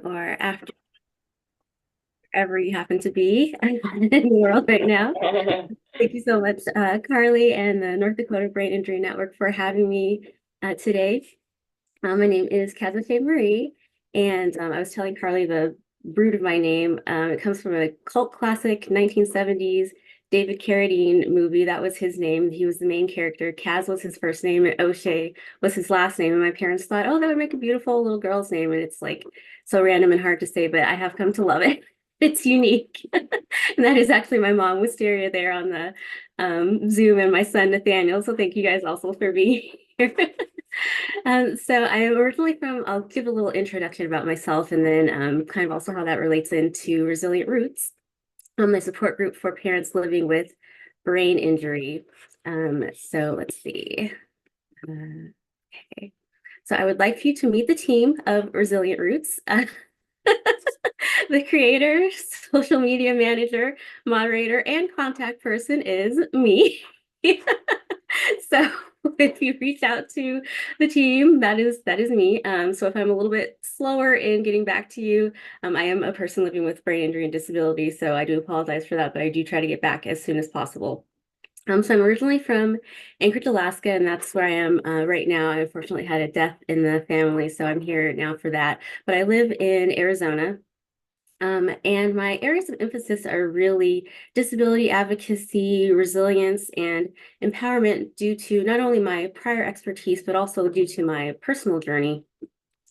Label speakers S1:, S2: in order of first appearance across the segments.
S1: or after wherever you happen to be in the world right now. Thank you so much, Carly and the North Dakota Brain Injury Network for having me today. My name is Cazoshay Marie, and I was telling Carly the root of my name. It comes from a cult classic 1970s David Carradine movie. That was his name. He was the main character. Kaz was his first name, and O'Shea was his last name. And my parents thought, oh, that would make a beautiful little girl's name. And it's like so random and hard to say, but I have come to love it. It's unique. And that is actually my mom, Wisteria, there on the Zoom, and my son, Nathaniel. So thank you guys also for being here. So I'm originally from, I'll give a little introduction about myself and then kind of also how that relates into Resilient Roots, my support group for parents living with brain injury. So let's see. Okay. So I would like for you to meet the team of Resilient Roots. The creator, social media manager, moderator, and contact person is me. So if you reach out to the team, that is me. So if I'm a little bit slower in getting back to you, I am a person living with brain injury and disability, so I do apologize for that, but I do try to get back as soon as possible. So I'm originally from Anchorage, Alaska, and that's where I am right now. I unfortunately had a death in the family, so I'm here now for that. But I live in Arizona. And my areas of emphasis are really disability advocacy, resilience, and empowerment due to not only my prior expertise, but also due to my personal journey.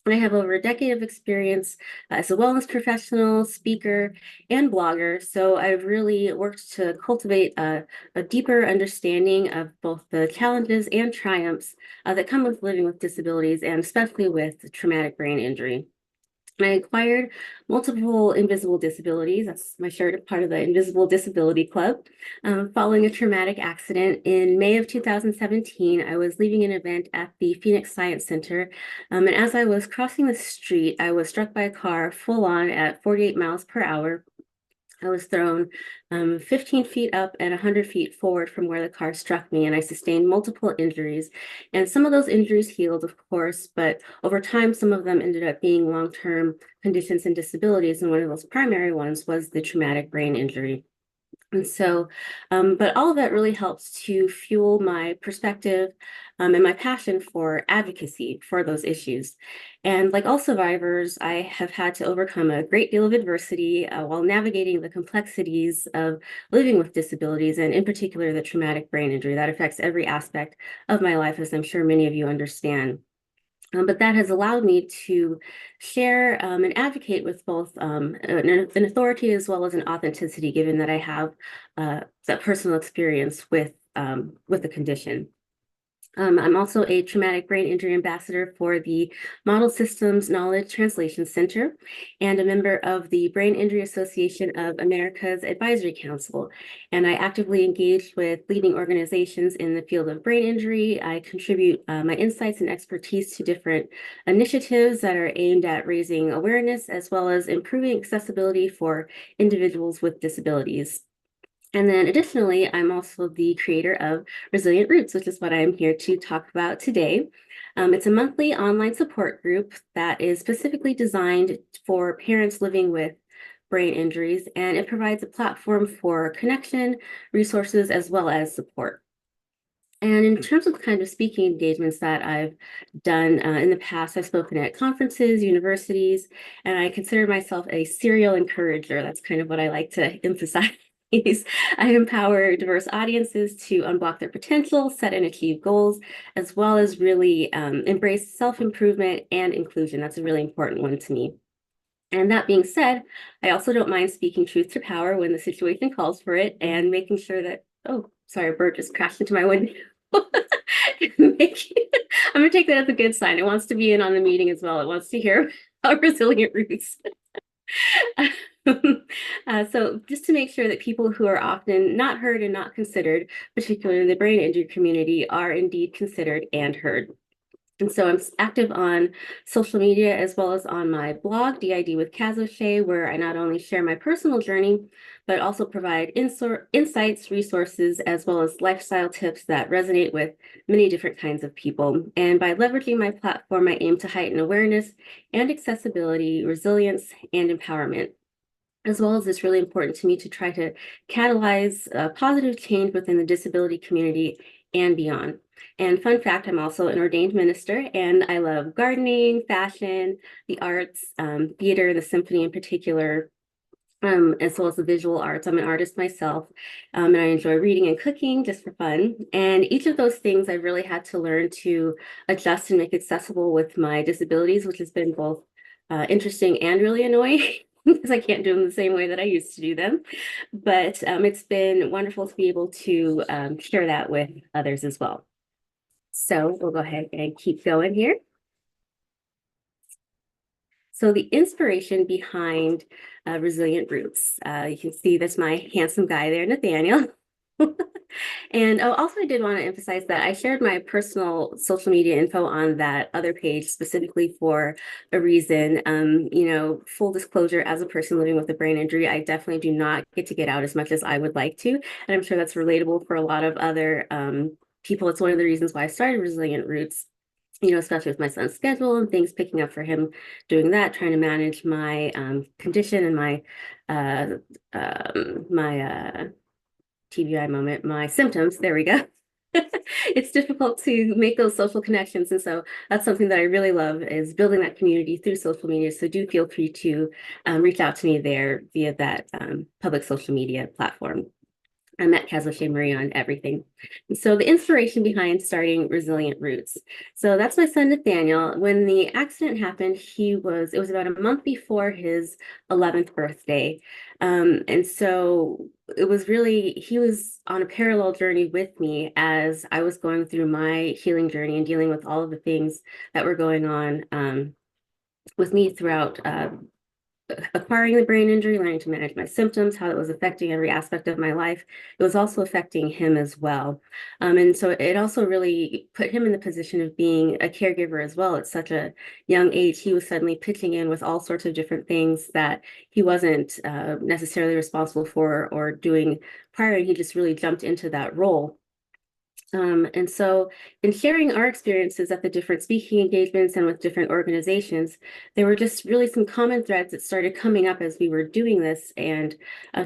S1: And I have over a decade of experience as a wellness professional, speaker, and blogger. So I've really worked to cultivate a deeper understanding of both the challenges and triumphs that come with living with disabilities, and especially with traumatic brain injury. I acquired multiple invisible disabilities. That's my shirt, part of the Invisible Disability Club. Following a traumatic accident in May of 2017, I was leaving an event at the Phoenix Science Center. And as I was crossing the street, I was struck by a car full on at 48 miles per hour. I was thrown 15 feet up and 100 feet forward from where the car struck me, and I sustained multiple injuries. And some of those injuries healed, of course, but over time, some of them ended up being long-term conditions and disabilities. And one of those primary ones was the traumatic brain injury. And so, but all of that really helps to fuel my perspective and my passion for advocacy for those issues. And like all survivors, I have had to overcome a great deal of adversity while navigating the complexities of living with disabilities, and in particular, the traumatic brain injury that affects every aspect of my life, as I'm sure many of you understand. But that has allowed me to share and advocate with both an authority as well as an authenticity, given that I have that personal experience with the condition. I'm also a traumatic brain injury ambassador for the Model Systems Knowledge Translation Center and a member of the Brain Injury Association of America's Advisory Council. And I actively engage with leading organizations in the field of brain injury. I contribute my insights and expertise to different initiatives that are aimed at raising awareness as well as improving accessibility for individuals with disabilities. And then additionally, I'm also the creator of Resilient Roots, which is what I'm here to talk about today. It's a monthly online support group that is specifically designed for parents living with brain injuries, and it provides a platform for connection, resources, as well as support. And in terms of the kind of speaking engagements that I've done in the past, I've spoken at conferences, universities, and I consider myself a serial encourager. That's kind of what I like to emphasize. I empower diverse audiences to unblock their potential, set and achieve goals, as well as really embrace self-improvement and inclusion. That's a really important one to me. And that being said, I also don't mind speaking truth to power when the situation calls for it, and making sure that, oh, sorry, a bird just crashed into my window. I'm going to take that as a good sign. It wants to be in on the meeting as well. It wants to hear about resilient roots. So just to make sure that people who are often not heard and not considered, particularly the brain injury community, are indeed considered and heard. And so I'm active on social media as well as on my blog, DID with Cazoshay, where I not only share my personal journey, but also provide insights, resources, as well as lifestyle tips that resonate with many different kinds of people. And by leveraging my platform, I aim to heighten awareness and accessibility, resilience, and empowerment. As well as it's really important to me to try to catalyze positive change within the disability community and beyond. And fun fact, I'm also an ordained minister, and I love gardening, fashion, the arts, theater, the symphony in particular, as well as the visual arts. I'm an artist myself, and I enjoy reading and cooking just for fun. And each of those things I really had to learn to adjust and make accessible with my disabilities, which has been both interesting and really annoying. Because I can't do them the same way that I used to do them. But it's been wonderful to be able to share that with others as well. So we'll go ahead and keep going here. So the inspiration behind Resilient Roots, you can see that's my handsome guy there, Nathaniel. And also, I did want to emphasize that I shared my personal social media info on that other page specifically for a reason. Full disclosure, as a person living with a brain injury, I definitely do not get to get out as much as I would like to. And I'm sure that's relatable for a lot of other people. It's one of the reasons why I started Resilient Roots, especially with my son's schedule and things picking up for him doing that, trying to manage my condition and my TBI moment, my symptoms. There we go. It's difficult to make those social connections. And so that's something that I really love, is building that community through social media. So do feel free to reach out to me there via that public social media platform. I'm at Cazoshay Marie on everything. And so the inspiration behind starting Resilient Roots. So that's my son, Nathaniel. When the accident happened, it was about a month before his 11th birthday. And so he was on a parallel journey with me as I was going through my healing journey and dealing with all of the things that were going on with me throughout acquiring the brain injury, learning to manage my symptoms, how it was affecting every aspect of my life. It was also affecting him as well. And so it also really put him in the position of being a caregiver as well. At such a young age, he was suddenly pitching in with all sorts of different things that he wasn't necessarily responsible for or doing prior. He just really jumped into that role. And so in sharing our experiences at the different speaking engagements and with different organizations, there were just really some common threads that started coming up as we were doing this, and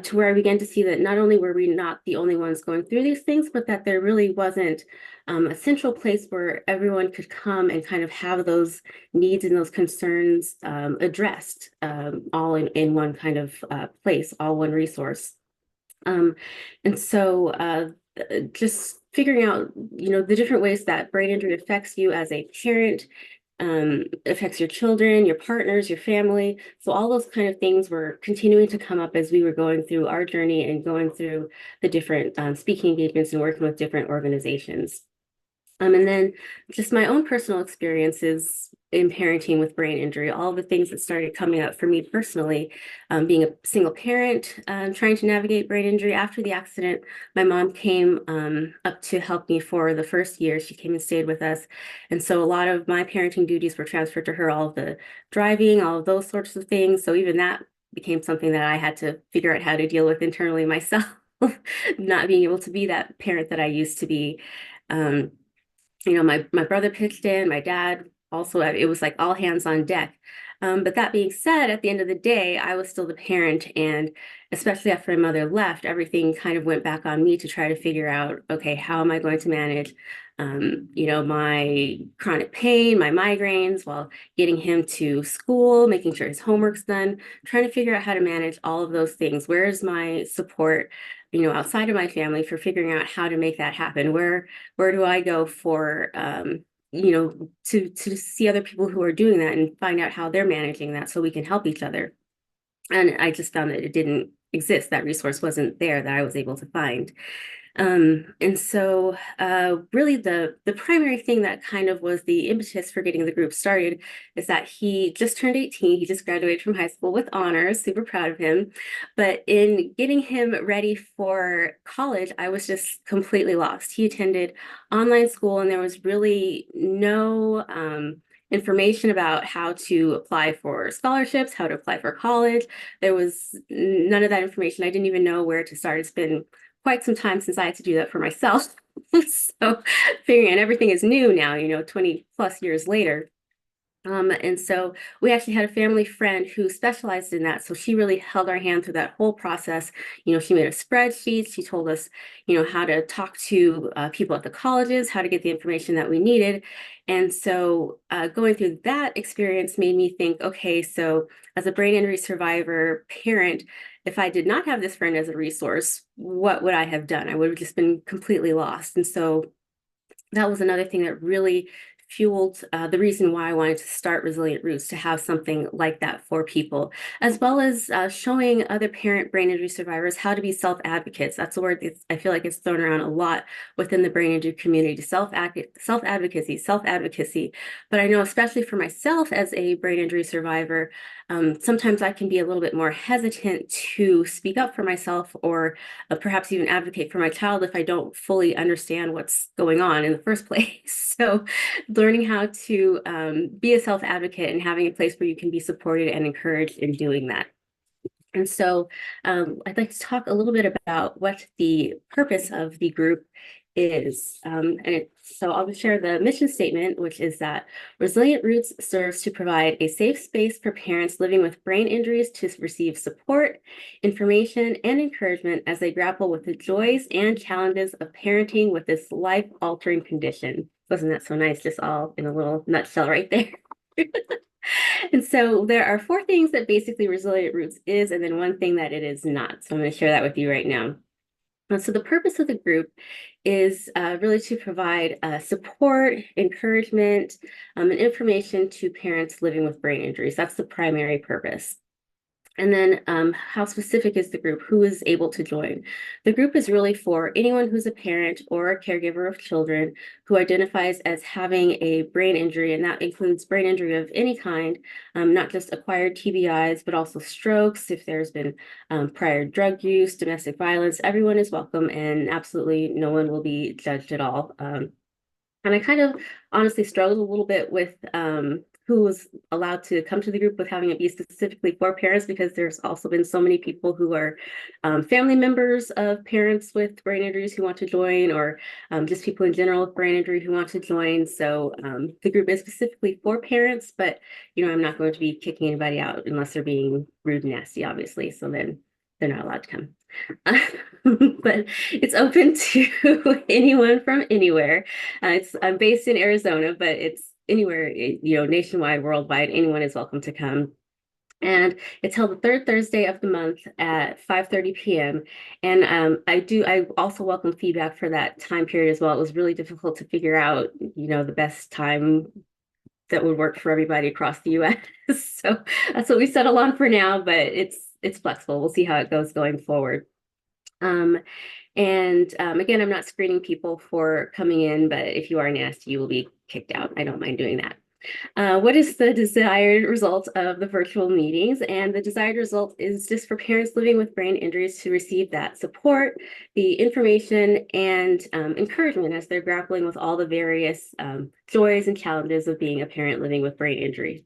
S1: to where I began to see that not only were we not the only ones going through these things, but that there really wasn't a central place where everyone could come and kind of have those needs and those concerns addressed, all in one kind of place, all one resource. And so just figuring out, the different ways that brain injury affects you as a parent, affects your children, your partners, your family. So all those kind of things were continuing to come up as we were going through our journey and going through the different speaking engagements and working with different organizations. And then just my own personal experiences in parenting with brain injury, all the things that started coming up for me personally, being a single parent, trying to navigate brain injury. After the accident, my mom came up to help me for the first year. She came and stayed with us. And so a lot of my parenting duties were transferred to her, all of the driving, all of those sorts of things. So even that became something that I had to figure out how to deal with internally myself, not being able to be that parent that I used to be. My brother pitched in, my dad also, it was like all hands on deck. But that being said, at the end of the day, I was still the parent. And especially after my mother left, everything kind of went back on me to try to figure out, okay, how am I going to manage, my chronic pain, my migraines, while getting him to school, making sure his homework's done, trying to figure out how to manage all of those things. Where's my support, outside of my family, for figuring out how to make that happen? Where do I go for, to see other people who are doing that and find out how they're managing that so we can help each other? And I just found that it didn't exist. That resource wasn't there that I was able to find. And so really the primary thing that kind of was the impetus for getting the group started is that he just turned 18. He just graduated from high school with honors, super proud of him. But in getting him ready for college, I was just completely lost. He attended online school and there was really no information about how to apply for scholarships, how to apply for college. There was none of that information. I didn't even know where to start. It's been quite some time since I had to do that for myself. So figuring out everything is new now, 20 plus years later. And so we actually had a family friend who specialized in that. So she really held our hand through that whole process. She made a spreadsheet. She told us, how to talk to people at the colleges, how to get the information that we needed. And so going through that experience made me think, okay, so as a brain injury survivor parent, if I did not have this friend as a resource, what would I have done? I would have just been completely lost. And so that was another thing that really fueled the reason why I wanted to start Resilient Roots, to have something like that for people, as well as showing other parent brain injury survivors how to be self-advocates. That's a word that I feel like it's thrown around a lot within the brain injury community, self-advocacy. But I know, especially for myself as a brain injury survivor, sometimes I can be a little bit more hesitant to speak up for myself, or perhaps even advocate for my child if I don't fully understand what's going on in the first place. So learning how to be a self-advocate and having a place where you can be supported and encouraged in doing that. And so I'd like to talk a little bit about what the purpose of the group is. So I'll share the mission statement, which is that Resilient Roots serves to provide a safe space for parents living with brain injuries to receive support, information, and encouragement as they grapple with the joys and challenges of parenting with this life-altering condition. Wasn't that so nice? Just all in a little nutshell right there. And so there are 4 things that basically Resilient Roots is, and then 1 thing that it is not. So I'm going to share that with you right now. So the purpose of the group is really to provide support, encouragement, and information to parents living with brain injuries. That's the primary purpose. And then how specific is the group? Who is able to join? The group is really for anyone who's a parent or a caregiver of children who identifies as having a brain injury, and that includes brain injury of any kind, not just acquired TBIs, but also strokes. If there's been prior drug use, domestic violence, everyone is welcome, and absolutely no one will be judged at all. And I kind of honestly struggled a little bit with who was allowed to come to the group, with having it be specifically for parents, because there's also been so many people who are family members of parents with brain injuries who want to join, or just people in general with brain injury who want to join. So the group is specifically for parents, but I'm not going to be kicking anybody out unless they're being rude and nasty, obviously. So then they're not allowed to come. But it's open to anyone from anywhere. I'm based in Arizona, but it's anywhere, nationwide, worldwide, anyone is welcome to come. And it's held the 3rd Thursday of the month at 5:30 p.m. And I also welcome feedback for that time period as well. It was really difficult to figure out, the best time that would work for everybody across the US. So that's what we settle on for now, but it's flexible. We'll see how it goes going forward. Again, I'm not screening people for coming in, but if you are nasty, you will be kicked out. I don't mind doing that. What is the desired result of the virtual meetings? And the desired result is just for parents living with brain injuries to receive that support, the information, and encouragement as they're grappling with all the various joys and challenges of being a parent living with brain injury.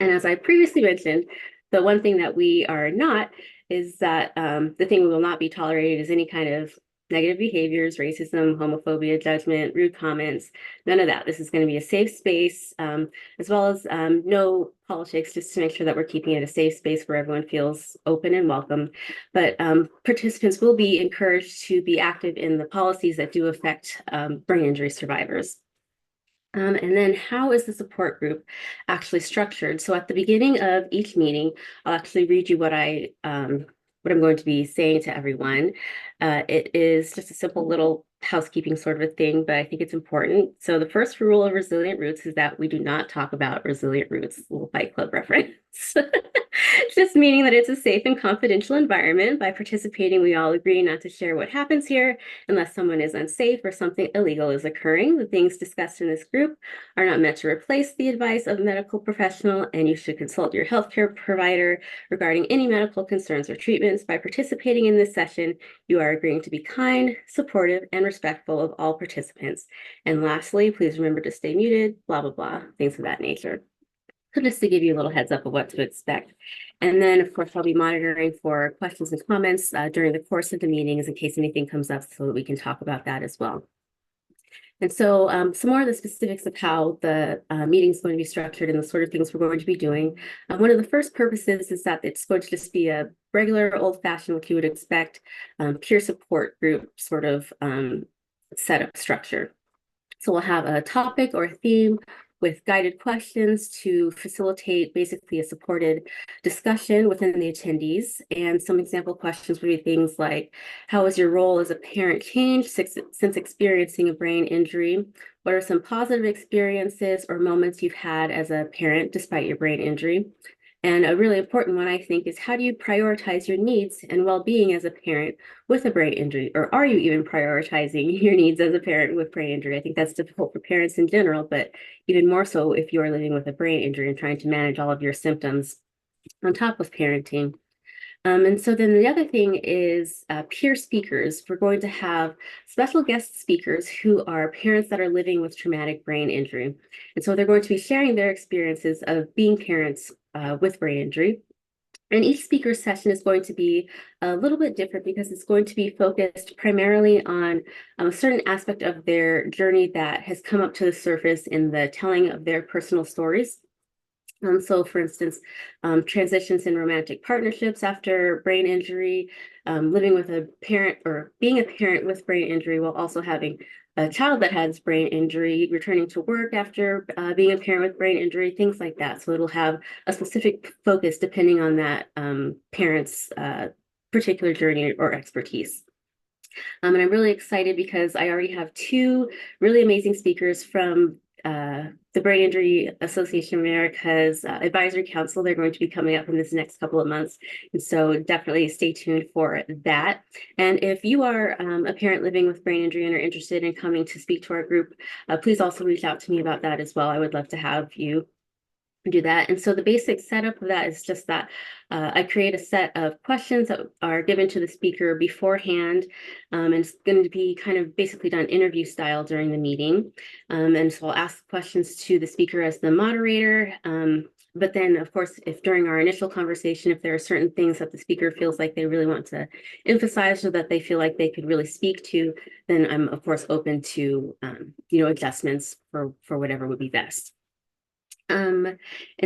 S1: And as I previously mentioned, the one thing that we are not is that the thing we will not be tolerated is any kind of negative behaviors, racism, homophobia, judgment, rude comments, none of that. This is going to be a safe space, as well as no politics, just to make sure that we're keeping it a safe space where everyone feels open and welcome. But participants will be encouraged to be active in the policies that do affect brain injury survivors. And then how is the support group actually structured? So at the beginning of each meeting, I'll actually read you what I'm going to be saying to everyone. It is just a simple little housekeeping sort of a thing, but I think it's important. So the first rule of Resilient Roots is that we do not talk about Resilient Roots, little Fight Club reference. Just meaning that it's a safe and confidential environment. By participating, we all agree not to share what happens here unless someone is unsafe or something illegal is occurring. The things discussed in this group are not meant to replace the advice of a medical professional, and you should consult your healthcare provider regarding any medical concerns or treatments. By participating in this session, you are agreeing to be kind, supportive, and respectful of all participants. And lastly, please remember to stay muted, blah, blah, blah, things of that nature. So just to give you a little heads up of what to expect. And then, of course, I'll be monitoring for questions and comments during the course of the meetings in case anything comes up so that we can talk about that as well. And so some more of the specifics of how the meeting is going to be structured and the sort of things we're going to be doing. One of the first purposes is that it's going to just be a regular old-fashioned, what you would expect, peer support group sort of setup structure. So we'll have a topic or a theme with guided questions to facilitate basically a supported discussion within the attendees. And some example questions would be things like, how has your role as a parent changed since experiencing a brain injury? What are some positive experiences or moments you've had as a parent despite your brain injury? And a really important one, I think, is how do you prioritize your needs and well-being as a parent with a brain injury? Or are you even prioritizing your needs as a parent with brain injury? I think that's difficult for parents in general, but even more so if you're living with a brain injury and trying to manage all of your symptoms on top of parenting. And so then the other thing is peer speakers. We're going to have special guest speakers who are parents that are living with traumatic brain injury. And so they're going to be sharing their experiences of being parents with brain injury. And each speaker session is going to be a little bit different because it's going to be focused primarily on a certain aspect of their journey that has come up to the surface in the telling of their personal stories. So for instance, transitions in romantic partnerships after brain injury, living with a parent or being a parent with brain injury while also having a child that has brain injury, returning to work after being a parent with brain injury, things like that. So it'll have a specific focus depending on that parent's particular journey or expertise. And I'm really excited because I already have two really amazing speakers from the Brain Injury Association of America's Advisory Council. They're going to be coming up in this next couple of months. And so definitely stay tuned for that. And if you are a parent living with brain injury and are interested in coming to speak to our group, please also reach out to me about that as well. I would love to have you do that. And so the basic setup of that is just that I create a set of questions that are given to the speaker beforehand. And it's going to be kind of basically done interview style during the meeting. And so I'll ask questions to the speaker as the moderator. But then, of course, if during our initial conversation, if there are certain things that the speaker feels like they really want to emphasize or that they feel like they could really speak to, then I'm, of course, open to, adjustments for whatever would be best. And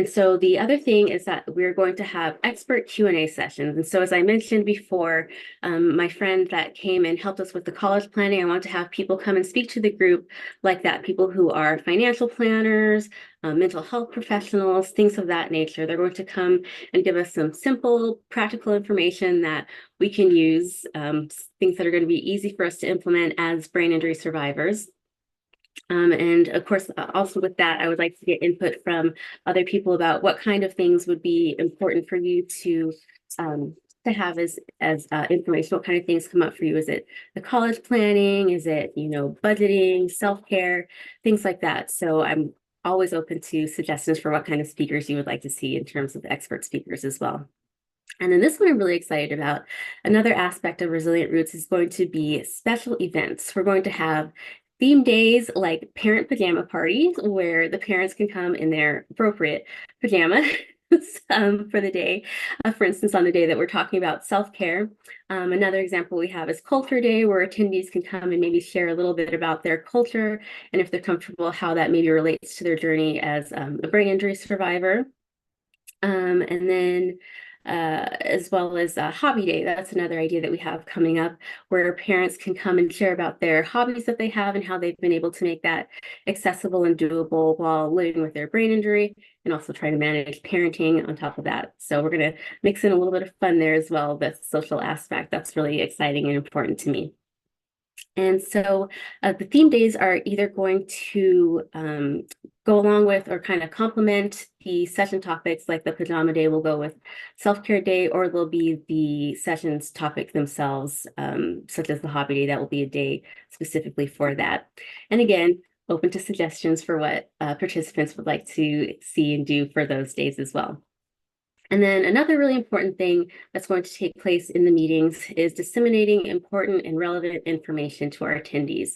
S1: so the other thing is that we're going to have expert Q&A sessions. And so as I mentioned before, my friend that came and helped us with the college planning, I want to have people come and speak to the group like that, people who are financial planners, mental health professionals, things of that nature. They're going to come and give us some simple, practical information that we can use, things that are going to be easy for us to implement as brain injury survivors. And of course, also with that, I would like to get input from other people about what kind of things would be important for you to have as information. What kind of things come up for you? Is it the college planning? Is it, budgeting, self-care, things like that? So I'm always open to suggestions for what kind of speakers you would like to see in terms of expert speakers as well. And then this one I'm really excited about. Another aspect of Resilient Roots is going to be special events. We're going to have theme days like parent pajama parties where the parents can come in their appropriate pajamas for the day. For instance, on the day that we're talking about self-care. Another example we have is Culture Day, where attendees can come and maybe share a little bit about their culture and if they're comfortable, how that maybe relates to their journey as a brain injury survivor. And then as well as Hobby Day. That's another idea that we have coming up where parents can come and share about their hobbies that they have and how they've been able to make that accessible and doable while living with their brain injury and also trying to manage parenting on top of that. So we're going to mix in a little bit of fun there as well, the social aspect. That's really exciting and important to me. And so the theme days are either going to go along with or kind of complement the session topics, like the pajama day will go with self-care day, or there'll be the sessions topics themselves, such as the hobby day, that will be a day specifically for that. And again, open to suggestions for what participants would like to see and do for those days as well. And then another really important thing that's going to take place in the meetings is disseminating important and relevant information to our attendees.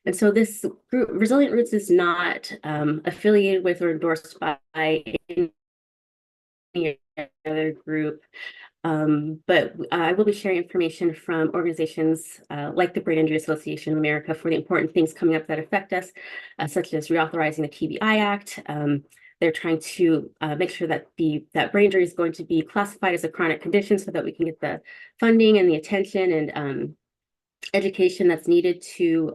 S1: And so this group, Resilient Roots, is not affiliated with or endorsed by any other group. But I will be sharing information from organizations like the Brain Injury Association of America for the important things coming up that affect us, such as reauthorizing the TBI Act. They're trying to make sure that that brain injury is going to be classified as a chronic condition so that we can get the funding and the attention and education that's needed to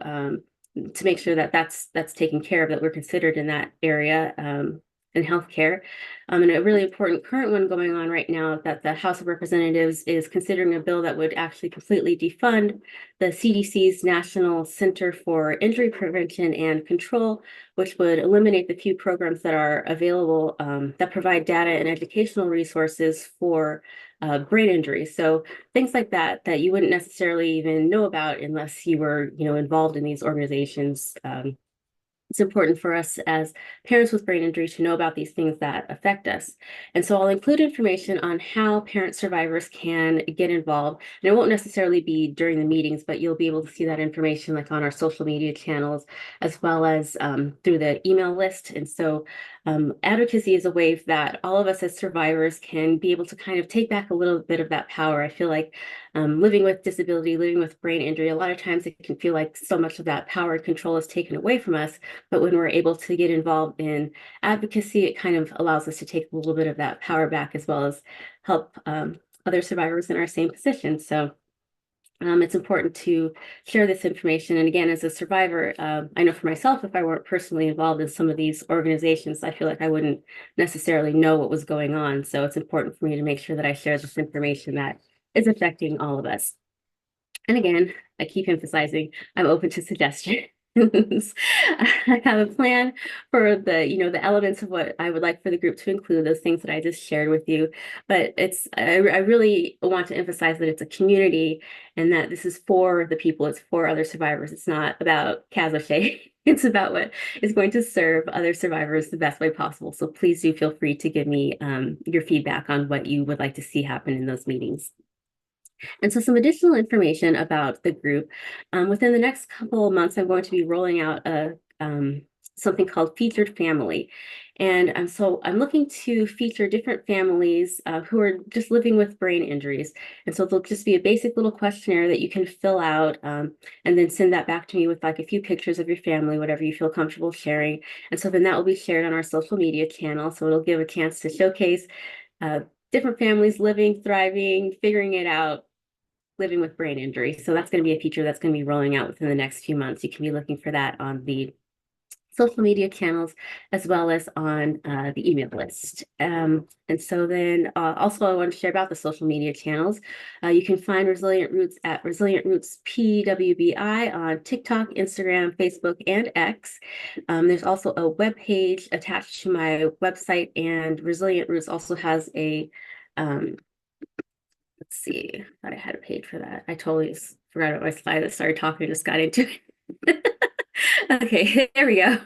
S1: make sure that that's taken care of, that we're considered in that area in healthcare. And a really important current one going on right now, that the House of Representatives is considering a bill that would actually completely defund the CDC's National Center for Injury Prevention and Control, which would eliminate the few programs that are available that provide data and educational resources for brain injury. So things like that you wouldn't necessarily even know about unless you were, involved in these organizations. It's important for us as parents with brain injury to know about these things that affect us. And so I'll include information on how parent survivors can get involved. And it won't necessarily be during the meetings, but you'll be able to see that information like on our social media channels, as well as through the email list. And so advocacy is a way that all of us as survivors can be able to kind of take back a little bit of that power. I feel like living with disability, living with brain injury, a lot of times it can feel like so much of that power and control is taken away from us. But when we're able to get involved in advocacy, it kind of allows us to take a little bit of that power back, as well as help other survivors in our same position. So it's important to share this information. And again, as a survivor, I know for myself, if I weren't personally involved in some of these organizations, I feel like I wouldn't necessarily know what was going on. So it's important for me to make sure that I share this information that is affecting all of us. And again, I keep emphasizing I'm open to suggestions. I have a plan for the elements of what I would like for the group to include, those things that I just shared with you. But I really want to emphasize that it's a community and that this is for the people, it's for other survivors. It's not about Cazoshay. It's about what is going to serve other survivors the best way possible. So please do feel free to give me your feedback on what you would like to see happen in those meetings. And so some additional information about the group. Within the next couple of months, I'm going to be rolling out something called Featured Family. And so I'm looking to feature different families who are just living with brain injuries. And so there'll just be a basic little questionnaire that you can fill out and then send that back to me with like a few pictures of your family, whatever you feel comfortable sharing. And so then that will be shared on our social media channel. So it'll give a chance to showcase different families living, thriving, figuring it out, living with brain injury. So that's going to be a feature that's going to be rolling out within the next few months. You can be looking for that on the social media channels, as well as on the email list. And so then also I want to share about the social media channels. You can find Resilient Roots at Resilient Roots PWBI on TikTok, Instagram, Facebook, and X. There's also a web page attached to my website, and Resilient Roots also has a let's see, I thought I had a page for that. I totally forgot about my slide that started talking and just got into it. Okay, there we go.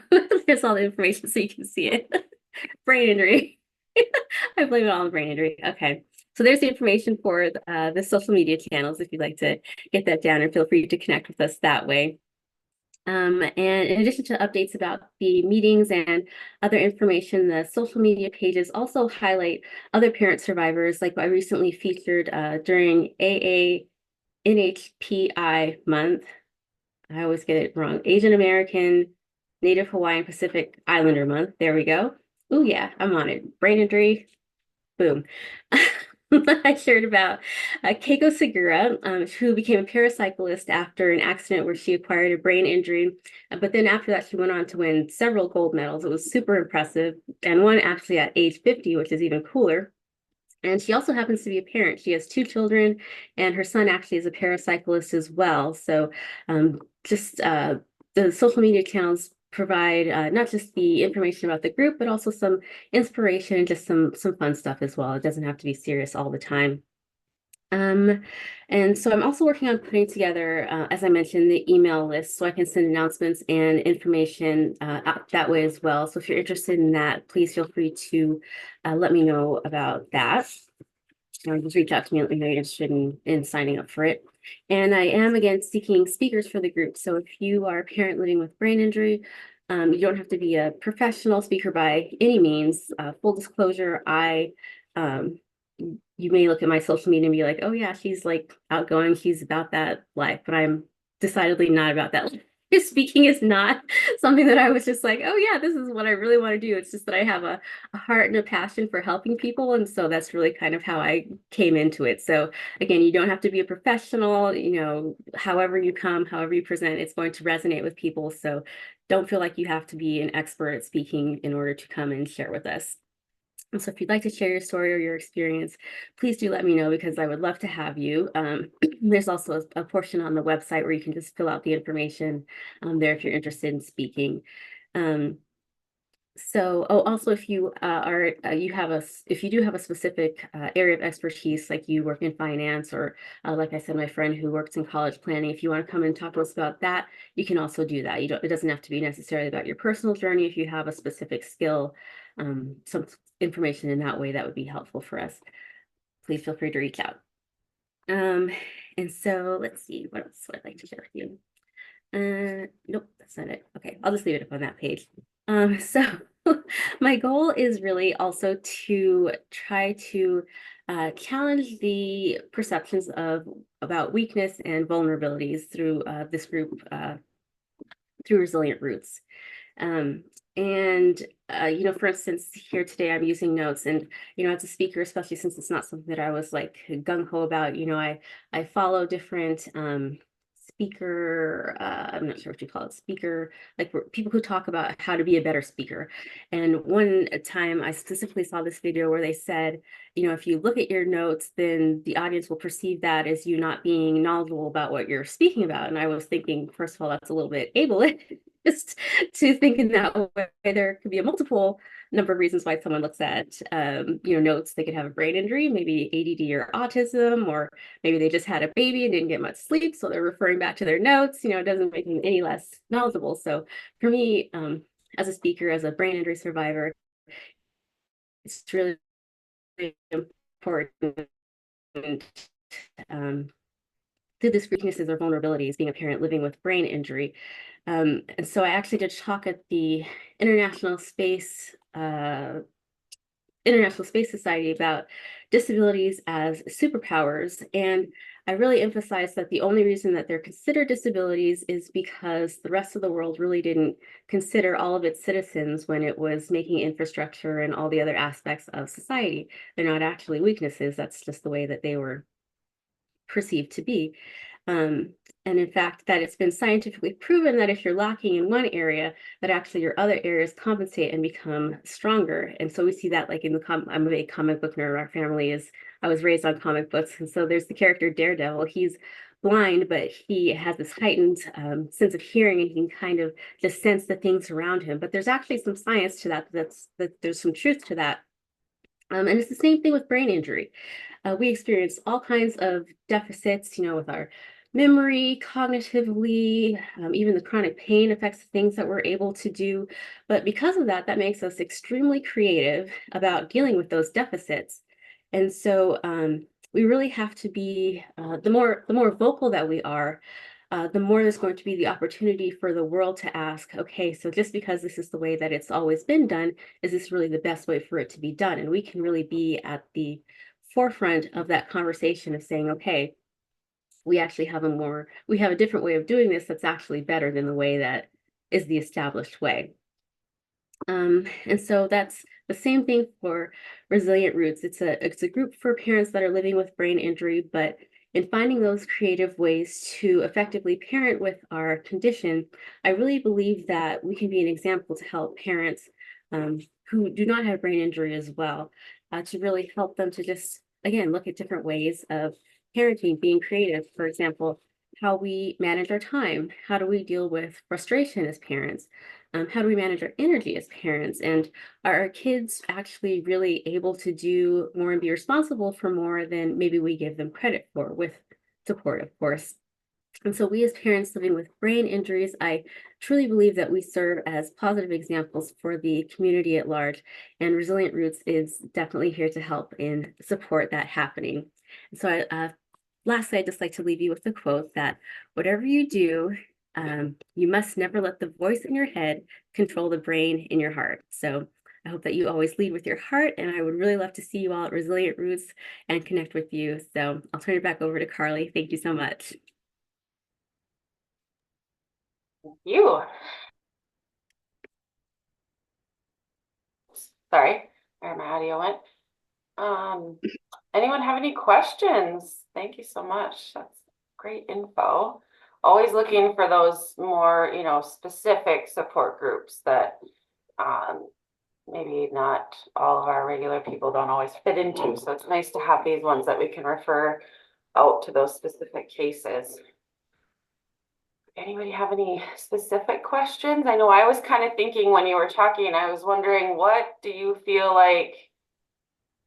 S1: There's all the information so you can see it. Brain injury. I blame it all on brain injury. Okay, so there's the information for the social media channels if you'd like to get that down, and feel free to connect with us that way. And in addition to updates about the meetings and other information, the social media pages also highlight other parent survivors, like I recently featured during AANHPI month. I always get it wrong. Asian American, Native Hawaiian Pacific Islander month. There we go. Oh yeah, I'm on it. Brain injury. Boom. I shared about Keiko Segura, who became a paracyclist after an accident where she acquired a brain injury. But then after that, she went on to win several gold medals. It was super impressive. And one actually at age 50, which is even cooler. And she also happens to be a parent. She has 2 children, and her son actually is a paracyclist as well. So just the social media channels provide not just the information about the group, but also some inspiration and just some fun stuff as well. It doesn't have to be serious all the time. And so I'm also working on putting together, as I mentioned, the email list so I can send announcements and information out that way as well. So if you're interested in that, please feel free to let me know about that. Or just reach out to me and let me know you're interested in signing up for it. And I am, again, seeking speakers for the group. So if you are a parent living with brain injury, you don't have to be a professional speaker by any means. Full disclosure, you may look at my social media and be like, oh yeah, she's like outgoing, she's about that life, but I'm decidedly not about that life. Speaking is not something that I was just like, oh yeah, this is what I really want to do. It's just that I have a heart and a passion for helping people. And so that's really kind of how I came into it. So again, you don't have to be a professional, however you come, however you present, it's going to resonate with people. So don't feel like you have to be an expert at speaking in order to come and share with us. And so if you'd like to share your story or your experience, please do let me know because I would love to have you. There's also a portion on the website where you can just fill out the information there if you're interested in speaking. Also, if you if you do have a specific area of expertise, like you work in finance, or like I said, my friend who works in college planning, if you want to come and talk to us about that, you can also do that. It doesn't have to be necessarily about your personal journey. If you have a specific skill, some information in that way, that would be helpful for us. Please feel free to reach out. And so let's see, what else would I like to share with you? Nope, that's not it. Okay, I'll just leave it up on that page. So my goal is really also to try to challenge the perceptions about weakness and vulnerabilities through this group, through Resilient Roots. For instance, here today I'm using notes, and as a speaker, especially since it's not something that I was like gung-ho about, I follow different speaker, I'm not sure what you call it, speaker, like people who talk about how to be a better speaker. And one time I specifically saw this video where they said, if you look at your notes, then the audience will perceive that as you not being knowledgeable about what you're speaking about. And I was thinking, first of all, that's a little bit ableist just to think in that way. There could be a multiple number of reasons why someone looks at notes. They could have a brain injury, maybe ADD or autism, or maybe they just had a baby and didn't get much sleep, so they're referring back to their notes. It doesn't make them any less knowledgeable. So for me, as a speaker, as a brain injury survivor, it's really important through this weaknesses or vulnerabilities, being a parent living with brain injury. And so I actually did talk at the International Space Society about disabilities as superpowers. And I really emphasized that the only reason that they're considered disabilities is because the rest of the world really didn't consider all of its citizens when it was making infrastructure and all the other aspects of society. They're not actually weaknesses. That's just the way that they were perceived to be. And in fact, that it's been scientifically proven that if you're lacking in one area, that actually your other areas compensate and become stronger. And so we see that like in I'm a big comic book nerd. Our family I was raised on comic books. And so there's the character Daredevil. He's blind, but he has this heightened sense of hearing, and he can kind of just sense the things around him. But there's actually some science to that. There's some truth to that. And it's the same thing with brain injury. We experience all kinds of deficits, with our memory, cognitively, even the chronic pain affects the things that we're able to do. But because of that, that makes us extremely creative about dealing with those deficits. And so we really have to be, the more vocal that we are, the more there's going to be the opportunity for the world to ask, okay, so just because this is the way that it's always been done, is this really the best way for it to be done? And we can really be at the forefront of that conversation of saying, okay, we actually have a different way of doing this that's actually better than the way that is the established way. And so that's the same thing for Resilient Roots. It's a group for parents that are living with brain injury, but in finding those creative ways to effectively parent with our condition, I really believe that we can be an example to help parents who do not have brain injury as well, to really help them to just, again, look at different ways of parenting, being creative. For example, how we manage our time. How do we deal with frustration as parents? how do we manage our energy as parents? And are our kids actually really able to do more and be responsible for more than maybe we give them credit for, with support, of course? And so we as parents living with brain injuries, I truly believe that we serve as positive examples for the community at large, and Resilient Roots is definitely here to help and support that happening. And so lastly, I'd just like to leave you with the quote that whatever you do, you must never let the voice in your head control the brain in your heart. So I hope that you always lead with your heart, and I would really love to see you all at Resilient Roots and connect with you. So I'll turn it back over to Carly. Thank you so much.
S2: You. Sorry, where my audio went. Anyone have any questions? Thank you so much. That's great info. Always looking for those more, specific support groups that maybe not all of our regular people don't always fit into. So it's nice to have these ones that we can refer out to those specific cases. Anybody have any specific questions? I know I was kind of thinking when you were talking, I was wondering, what do you feel like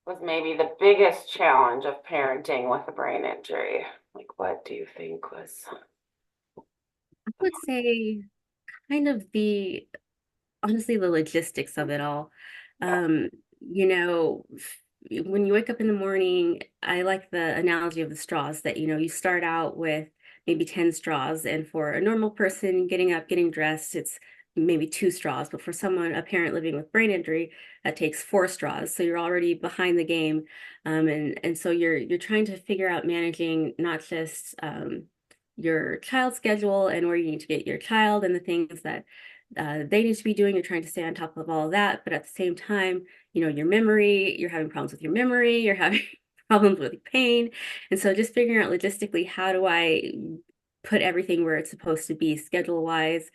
S2: was maybe the biggest challenge of parenting with a brain injury? Like, what do you think was?
S1: I would say kind of honestly, the logistics of it all. Um, when you wake up in the morning, I like the analogy of the straws that, you start out with maybe 10 straws. And for a normal person getting up, getting dressed, it's maybe 2 straws. But for someone, a parent living with brain injury, that takes 4 straws. So you're already behind the game. And so you're trying to figure out managing not just your child's schedule and where you need to get your child and the things that they need to be doing. You're trying to stay on top of all of that, but at the same time, your memory, you're having problems with your memory, you're having problems with pain. And so just figuring out logistically, how do I put everything where it's supposed to be, schedule wise,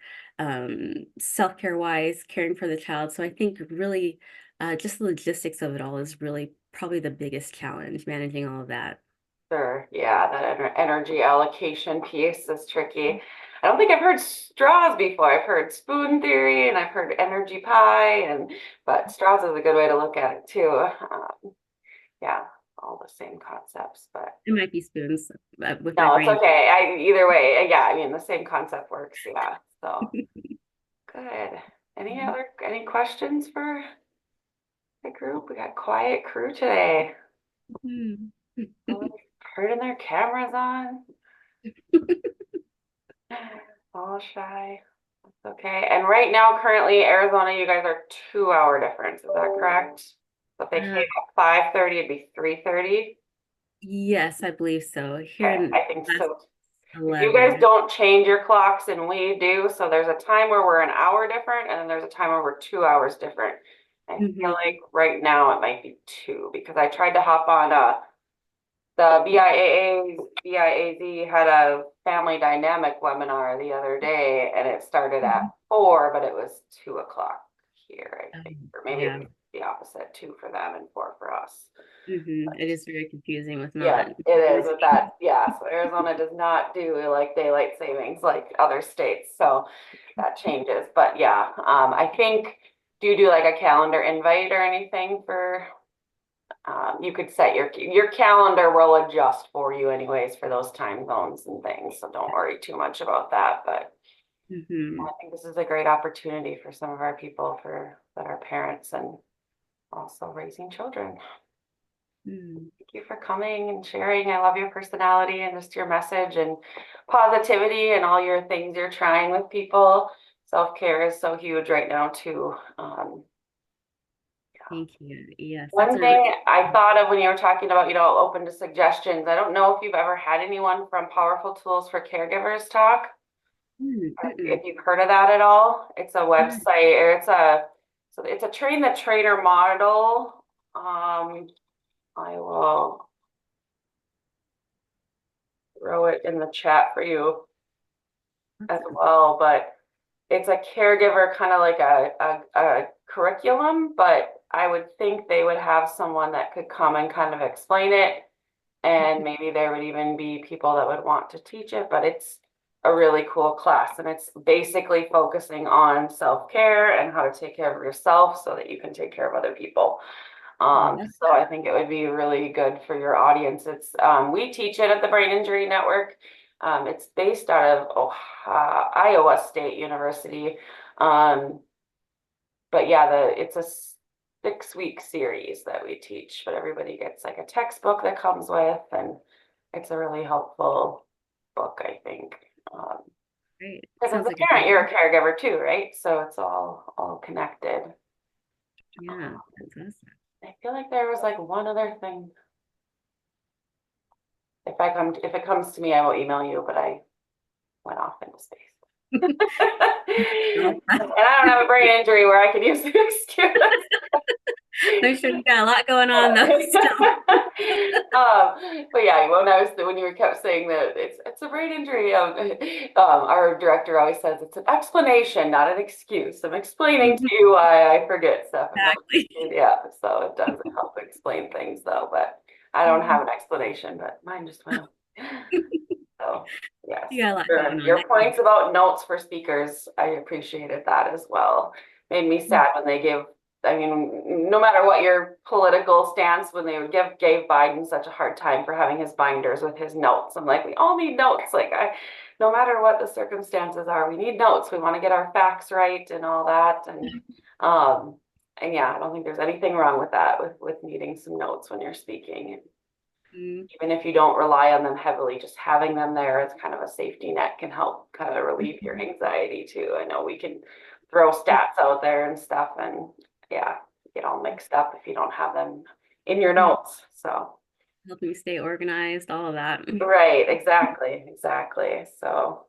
S1: self-care wise, caring for the child. So I think really just the logistics of it all is really probably the biggest challenge, managing all of that.
S2: Sure, yeah, that energy allocation piece is tricky. I don't think I've heard straws before. I've heard spoon theory and I've heard energy pie, but straws is a good way to look at it too. Yeah, all the same concepts, but
S1: It might be spoons with my
S2: no, it's
S1: brain.
S2: okay. Either way, yeah, I mean the same concept works. Yeah, so good. Any questions for the group? We got quiet crew today. Turning their cameras on. All shy. That's okay. And right now, currently, Arizona, you guys are 2 hour difference. Is that correct? So if they came at 5:30, it'd be 3:30.
S1: Yes, I believe so. Here
S2: Okay,
S1: in
S2: I think so. If you guys
S1: 11.
S2: don't change your clocks and we do, so there's a time where we're an hour different, and then there's a time where we're 2 hours different. I feel like right now it might be 2, because I tried to hop on the BIAZ had a family dynamic webinar the other day, and it started at 4, but it was 2 o'clock here, I think, or maybe it was the opposite, 2 for them and 4 for us.
S1: It is very confusing with
S2: Yeah,
S1: not.
S2: it is with that. Yeah, so Arizona does not do like daylight savings like other states, so that changes. But yeah, I think, do you do like a calendar invite or anything for? You could set your calendar will adjust for you anyways for those time zones and things, so don't worry too much about that. But I think this is a great opportunity for some of our people that are parents and also raising children. Thank you for coming and sharing. I love your personality and just your message and positivity and all your things you're trying with people. Self-care is so huge right now too.
S1: Thank you. Yes.
S2: One thing I thought of when you were talking about, open to suggestions. I don't know if you've ever had anyone from Powerful Tools for Caregivers talk. If you've heard of that at all. It's a website, or it's a train the trainer model. I will throw it in the chat for you as well, but it's a caregiver kind of like a curriculum, but I would think they would have someone that could come and kind of explain it, and maybe there would even be people that would want to teach it, but it's a really cool class, and it's basically focusing on self-care and how to take care of yourself so that you can take care of other people.
S1: Love
S2: So I think it would be really good for your audience. It's we teach it at the Brain Injury Network. It's based out of Iowa State University. But yeah, it's a 6-week series that we teach, but everybody gets like a textbook that comes with, and it's a really helpful book, I think.
S1: great.
S2: Because as
S1: Sounds
S2: a
S1: like a
S2: parent,
S1: great,
S2: you're a caregiver too, right? So it's all connected.
S1: yeah, that's awesome.
S2: I feel like there was like one other thing. If it comes to me, I will email you, but I went off into space.
S1: Love that.
S2: And I don't have a brain injury where I could use the excuse.
S1: I'm sure you got a lot going on though still.
S2: But yeah, when you kept saying that it's a brain injury, our director always says it's an explanation, not an excuse. I'm explaining to you why I forget stuff.
S1: Exactly.
S2: Yeah, so it does help explain things though, but I don't have an explanation, but mine just went. So yes,
S1: You got a lot going on.
S2: your points about notes for speakers, I appreciated that as well. Made me sad when they give. I mean, no matter what your political stance, when they would gave Biden such a hard time for having his binders with his notes. I'm like, we all need notes. Like no matter what the circumstances are, we need notes. We want to get our facts right and all that. And yeah, I don't think there's anything wrong with that, with needing some notes when you're speaking.
S1: Mm-hmm.
S2: Even if you don't rely on them heavily, just having them there as kind of a safety net can help kind of relieve your anxiety too. I know we can throw stats out there and stuff, and yeah, get all mixed up if you don't have them in your notes. So
S1: Help me stay organized, all of that.
S2: right, exactly. So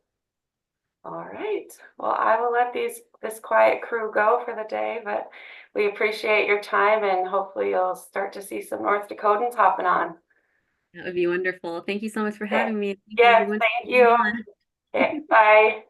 S2: all right, well, I will let this quiet crew go for the day, but we appreciate your time, and hopefully you'll start to see some North Dakotans hopping on.
S1: That would be wonderful. Thank you so much for
S2: Okay.
S1: having me. Thank you
S2: Yes,
S1: everyone for
S2: thank
S1: being
S2: you.
S1: on.
S2: Okay, bye.